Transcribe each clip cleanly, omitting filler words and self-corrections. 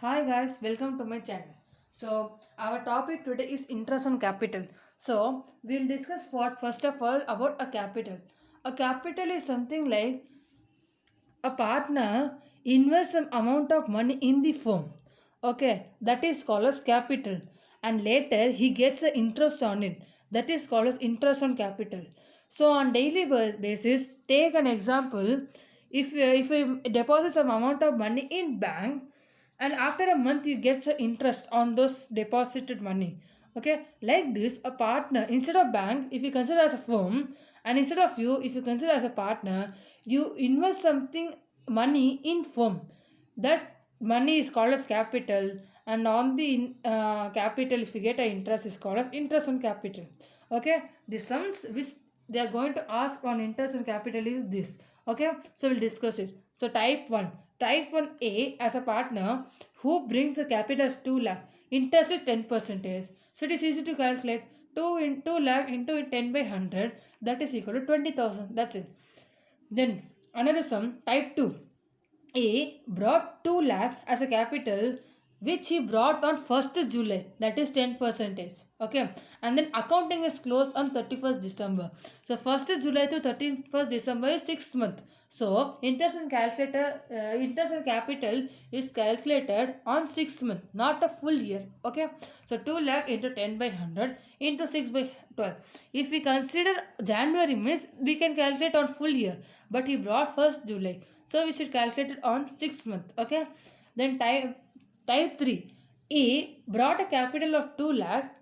Hi guys, welcome to my channel. So our topic today is interest on capital. So we'll discuss what first of all about a capital. A capital is something like a partner invests some amount of money in the firm. Okay, that is called as capital, and later he gets the interest on it. That is called as interest on capital. So on daily basis, take an example. If we deposit some amount of money in bank, and after a month you get the interest on those deposited money. Okay, like this, a partner instead of bank, if you consider as a firm, and instead of you, if you consider as a partner, you invest something money in firm. That money is called as capital, and on the capital, if you get an interest, is called as interest on capital. Okay, the sums which they are going to ask on interest on capital is this. Okay, so we'll discuss it. So type 1A as a partner who brings the capital as 2 lakh, interest is 10 percentage. So it is easy to calculate. 2 in 2 lakh into 10 by 100, that is equal to 20,000. That's it. Then another sum, type 2. A brought 2 lakh as a capital which he brought on 1st July, that is 10 percentage. Okay, and then accounting is closed on 31st December. So 1st July to 31st December is 6th month. So interest and capital is calculated on 6th month, not a full year. Okay, so 2 lakh into 10 by 100 into 6 by 12. If we consider January means we can calculate on full year, but he brought 1st July, so we should calculate it on 6th month. Okay, then type 3. A brought a capital of 2 lakh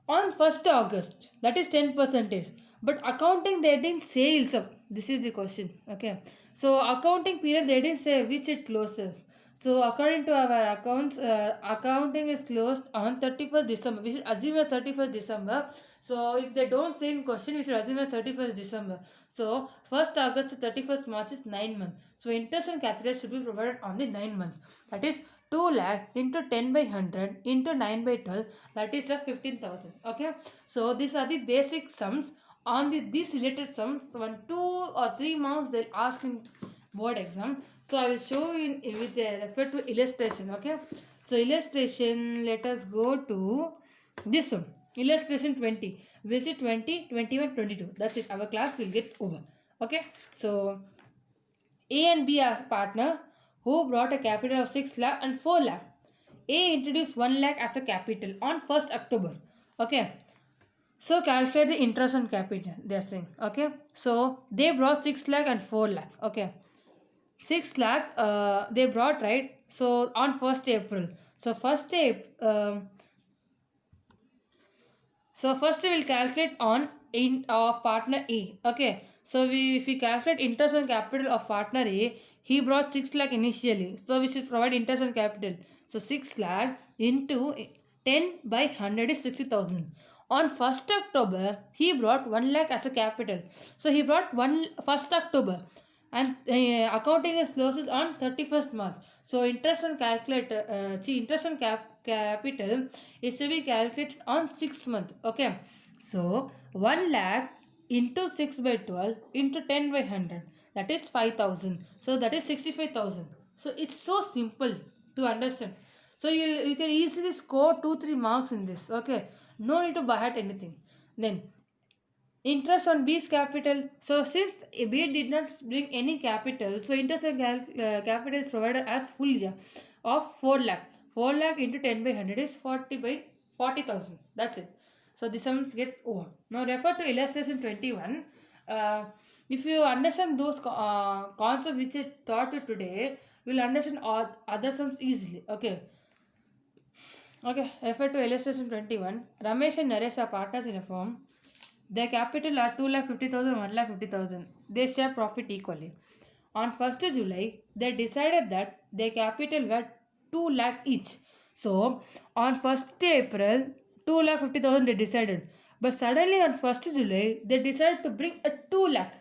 on 1st August, that is 10 percentage, but accounting they didn't say itself. This is the question. Okay, so accounting period they didn't say which it closes. So according to our accounts, accounting is closed on 31st December. We should assume as 31st December. So if they don't say in question, we should assume as 31st December. So 1st August to 31st March is 9 months. So interest and capital should be provided on the 9 months. That is 2 lakh into 10 by 100 into 9 by 12, that is a 15,000. Okay, so these are the basic sums. On these related sums, 1 2 or 3 marks they'll ask in board exam. So I will show in with the refer to illustration. Okay, so illustration, let us go to this one. Illustration 20. Visit 20, 21, 22. That's it. Our class will get over. Okay, so A and B are partner who brought a capital of 6 lakh and 4 lakh. A introduced 1 lakh as a capital on 1st October. Okay, so calculate the interest on capital, they are saying. Okay, so they brought 6 lakh and 4 lakh. Okay, 6 lakh they brought, right? So on 1st April. So first April, so first we will calculate on in of partner A. Okay. So if we calculate interest on capital of partner A, he brought 6 lakh initially. So we should provide interest on capital. So 6 lakh into 10 by 100 is 60,000. On 1st October, he brought 1 lakh as a capital. So he brought 1st October, and accounting is closes on 31st March. So interest on calculator, interest on capital is to be calculated on 6th month. Okay, so 1 lakh into 6 by 12 into 10 by 100, that is 5,000. So that is 65,000. So it's so simple to understand. So you can easily score 2 3 marks in this. Okay, no need to buy at anything. Then interest on B's capital. So since B did not bring any capital, so interest on capital is provided as full year of 4 lakh. 4 lakh into 10 by 100 is 40 by 40,000. That's it. So this sum gets over. Now refer to illustration 21. If you understand those concepts which I taught you today, you will understand all other sums easily. Okay. Okay. Refer to illustration 21. Ramesh and Naresh are partners in a firm. Their capital are 2,50,000, 1,50,000. They share profit equally. On 1st July, they decided that their capital were 2 lakh each. So, on 1st April, 2,50,000 they decided. But suddenly on 1st July, they decided to bring a 2 lakh.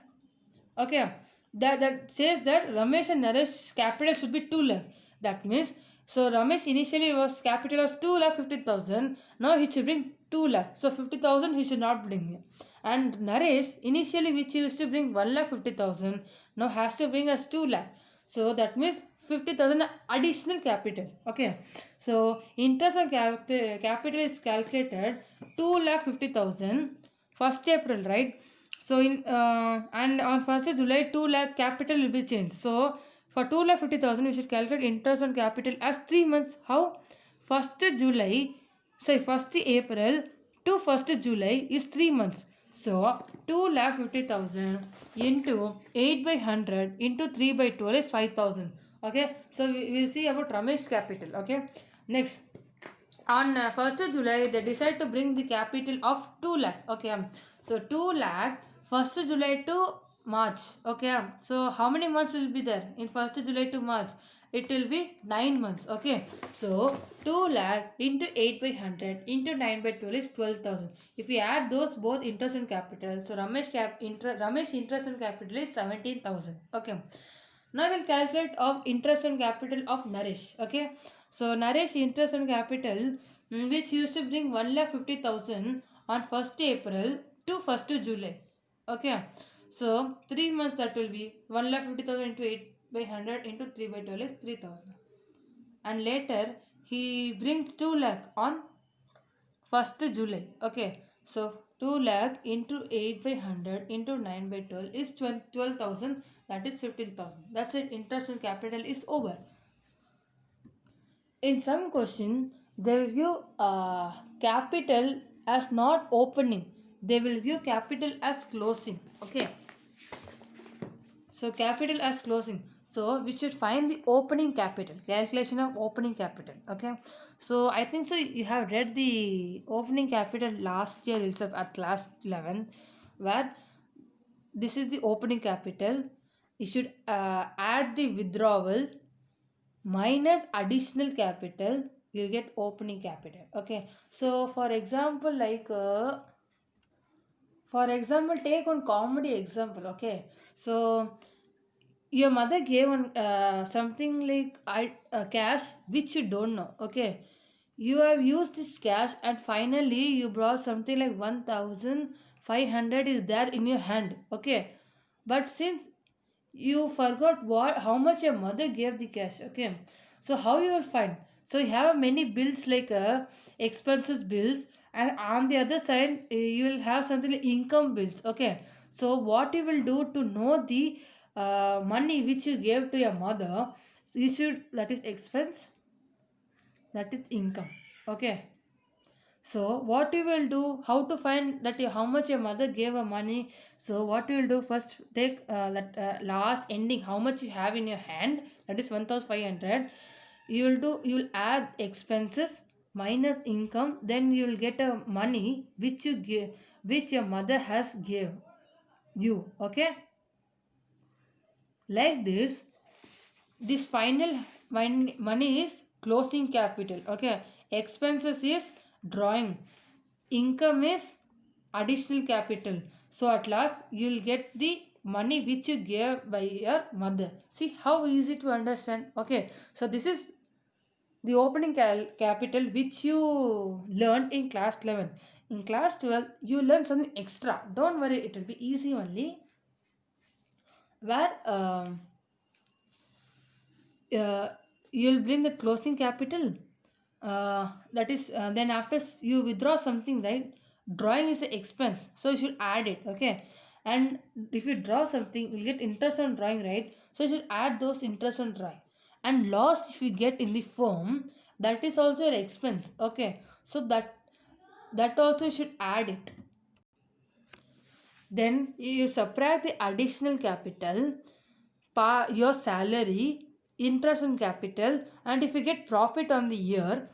Okay, that says that Ramesh and Naresh's capital should be 2 lakh. That means, so Ramesh initially was capital was 2,50,000. Now he should bring 2 lakh. So 50,000 he should not bring here. And Naresh initially which he used to bring 1,50,000 now has to bring us 2 lakh. So that means 50,000 additional capital. Okay. So interest on capital is calculated 2,50,000 first April, right? So in and on 1st July 2 lakh capital will be changed. So for 2,50,000 we should calculate interest on capital as 3 months. How? 1st July, sorry, 1st April to 1st July is 3 months. So 2,50,000 into 8 by 100 into 3 by 12 is 5,000. Okay. So we will see about Ramesh capital. Okay. Next, on 1st July they decide to bring the capital of 2 lakh. Okay. So 2 lakh 1st July to March. Okay. So how many months will be there in 1st July to March? It will be 9 months. Okay. So 2 lakh into 8 by 100 into 9 by 12 is 12,000. If we add those both interest and capital, so Ramesh interest and capital is 17,000. Okay. Now we'll calculate of interest and capital of Naresh. Okay. So Naresh interest and capital, which used to bring 1,50,000 on 1st April to 1st July. Okay. So 3 months that will be 1,50,000 into 8 by 100 into 3 by 12 is 3,000. And later he brings 2 lakh on 1st July. Okay. So 2 lakh into 8 by 100 into 9 by 12 is 12,000. That is 15,000. That's it. Interest and capital is over. In some question, they will give capital as not opening. They will give capital as closing. Okay. So capital as closing. So we should find the opening capital. Calculation of opening capital. Okay. So I think so. You have read the opening capital last year itself at class 11, where this is the opening capital. You should add the withdrawal minus additional capital. You'll get opening capital. Okay. So for example, take one comedy example. Okay. So your mother gave on something like cash which you don't know. Okay. You have used this cash and finally you brought something like 1,500 is there in your hand. Okay. But since you forgot how much your mother gave the cash. Okay. So how you will find? So you have many bills like expenses bills, and on the other side you will have something like income bills. Okay. So what you will do to know the money which you gave to your mother? So you should, that is expense, that is income. Okay. So what you will do, how to find that how much your mother gave her money? So what you will do, first take that last ending, how much you have in your hand, that is 1,500. You will add expenses minus income, then you will get a money which you give, which your mother has gave you. Okay. Like this final money is closing capital. Okay. Expenses is drawing, income is additional capital. So at last you will get the money which you gave by your mother. See how easy to understand. Okay. So this is the opening capital which you learned in class 11. In class 12 you learn something extra. Don't worry, it will be easy only, where uh, you'll bring the closing capital. That is then after you withdraw something, right? Drawing is an expense, so you should add it. Okay. And if you draw something, you'll get interest on drawing, right? So you should add those interest on drawing. And loss if you get in the firm, that is also an expense. Okay. So that also you should add it. Then you subtract the additional capital, your salary, interest on capital, and if you get profit on the year,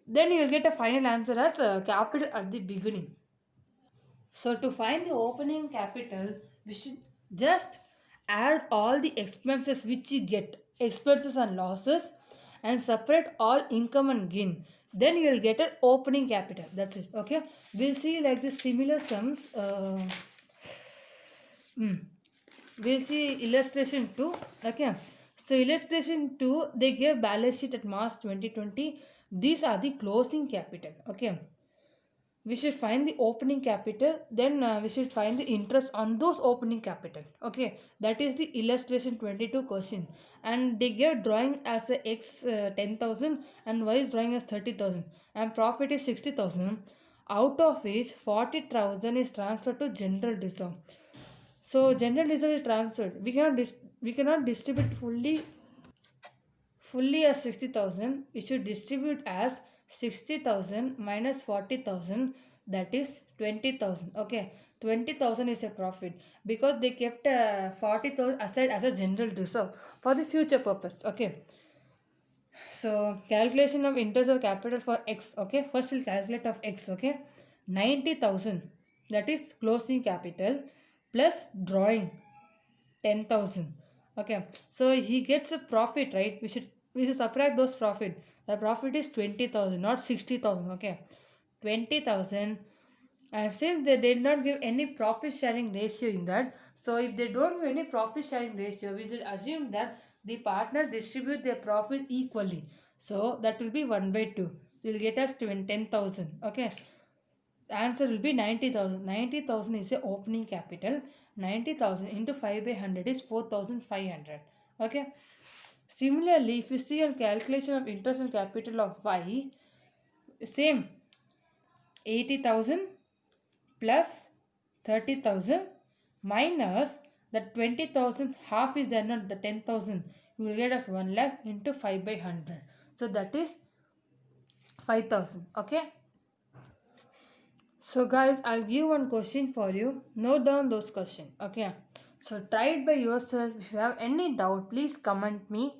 then you will get a final answer as capital at the beginning. So to find the opening capital, we should just add all the expenses which you get, expenses and losses, and separate all income and gain. Then you will get an opening capital. That's it. Okay. We'll see like the similar sums. We'll see illustration 2. Okay. So illustration 2, they gave balance sheet at March 2020. These are the closing capital. Okay. we should find the opening capital, then we should find the interest on those opening capital. Okay, that is the illustration 22 question. And they give drawing as a x 10,000 and y is drawing as 30,000 and profit is 60,000, out of which 40,000 is transferred to general reserve. So general reserve is transferred, we cannot distribute fully as 60,000. We should distribute as 60,000 minus 40,000, that is 20,000. Okay, 20,000 is a profit because they kept 40,000 aside as a general reserve for the future purpose. Okay, so calculation of interest of capital for x. Okay, first we'll calculate of x. Okay, 90,000, that is closing capital, plus drawing 10,000. Okay, so he gets a profit, right? We should subtract those profit. The profit is 20,000, not 60,000. Okay, 20,000. And since they did not give any profit sharing ratio in that, so if they don't give any profit sharing ratio, we should assume that the partners distribute their profit equally. So that will be 1 by 2. So you'll get us 10,000. Okay, the answer will be 90,000. 90,000 is the opening capital. 90,000 into 5 by 100 is 4,500. Okay. Similarly, if you see on calculation of interest on capital of y, same 80,000 plus 30,000 minus the 20,000, half is there, not the 10,000. You will get as 1 lakh into 5 by 100. So that is 5,000. Okay. So guys, I'll give one question for you. Note down those questions. Okay. So try it by yourself. If you have any doubt, please comment me.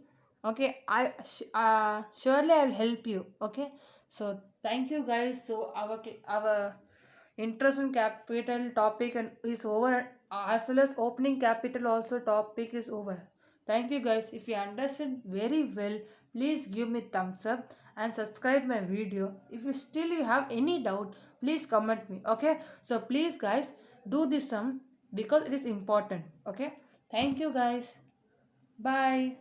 Okay. Surely I'll help you. Okay. So thank you guys. So our interest in capital topic and is over, as well as opening capital also topic is over. Thank you guys. If you understand very well, please give me thumbs up and subscribe my video. If you have any doubt, please comment me. Okay, so please guys, do this sum because it is important. Okay, thank you guys. Bye.